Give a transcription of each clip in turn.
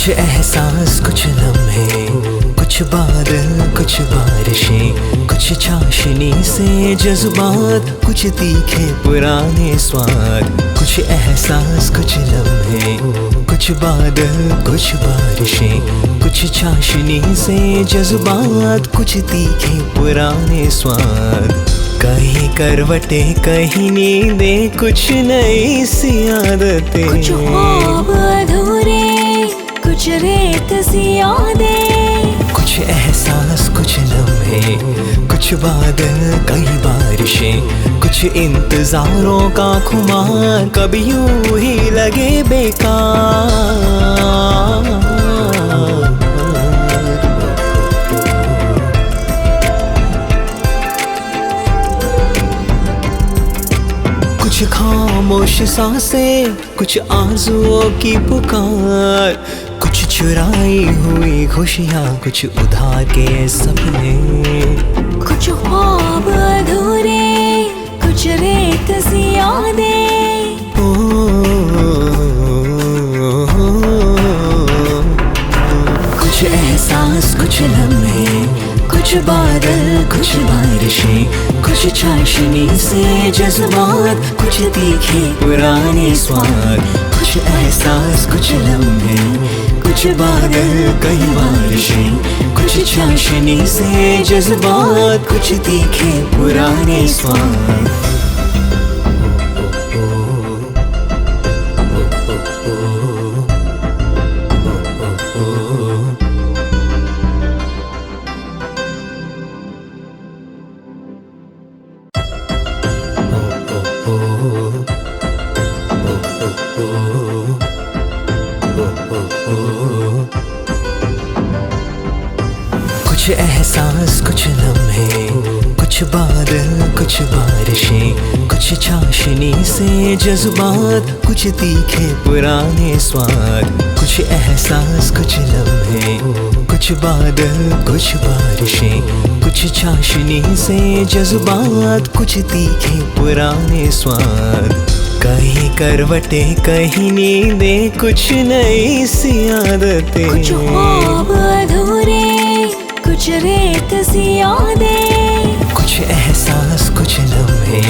कुछ एहसास कुछ लम्हे, कुछ बादल कुछ बारिशें, कुछ चाशनी से जज्बात, कुछ तीखे पुराने स्वाद। कुछ एहसास कुछ लम्हे, कुछ बादल कुछ बारिशें, कुछ चाशनी से जज्बात, कुछ तीखे पुराने स्वाद। कहीं करवटें कहीं नींदें, कुछ नई सी आदतें, कुछ ख्वाब अधूरे कुछ रेत सी यादें। कुछ एहसास कुछ लम्हे, कुछ बादल कई बारिशें, कुछ इंतजारों का खुमार, कभी यूं ही लगे बेकार। कुछ खामोश सांसें, कुछ आंसुओं की पुकार, कुछ चुराई हुई खुशियाँ, कुछ उधार के सपने। कुछ ख्वाब अधूरे कुछ रेत सी यादें। कुछ एहसास कुछ लम्हे, कुछ बादल कुछ बारिशें, कुछ चाशनी से जज्बात, कुछ तीखे पुराने स्वाद। कुछ एहसास कुछ लम्हे, कुछ बादल कई बारिशें, कुछ चाशनी से जज्बात, कुछ तीखे पुराने स्वाद। कुछ एहसास कुछ लम्हे, कुछ बादल कुछ बारिशें, कुछ चाशनी से जज्बात, कुछ तीखे पुराने स्वाद। कुछ एहसास कुछ लम्हे, कुछ बादल कुछ बारिशें, कुछ चाशनी से जज्बात, कुछ तीखे पुराने स्वाद। कहीं करवटें कहीं नींदें, कुछ नई सी आदतें, कुछ ख्वाब अधूरे कुछ रेत सी यादें। कुछ एहसास कुछ लम्हे,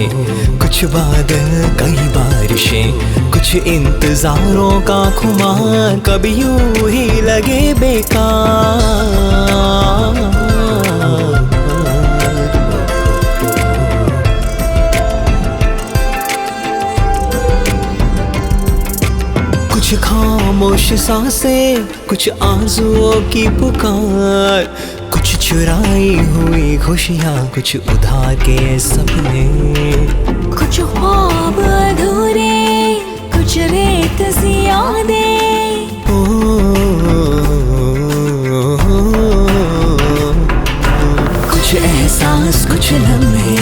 कुछ बादल कई बारिशें, कुछ इंतजारों का खुमार, कभी यूं ही लगे बेकार। कुछ खामोश सांसें, कुछ आंसुओं की पुकार, कुछ चुराई हुई खुशियाँ, कुछ उधार के सपने। कुछ ख्वाब अधूरे कुछ रेत सी यादें। कुछ एहसास कुछ लम्हे,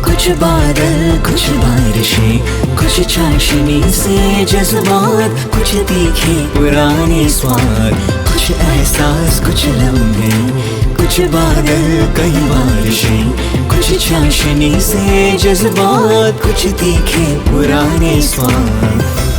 कुछ बादल कुछ बारिशें, कुछ चाशनी से जज्बात, कुछ तीखे पुराने स्वाद। कुछ एहसास कुछ लम्हे, कुछ बादल कई बारिशें, कुछ चाशनी से जज्बात, कुछ तीखे पुराने स्वाद।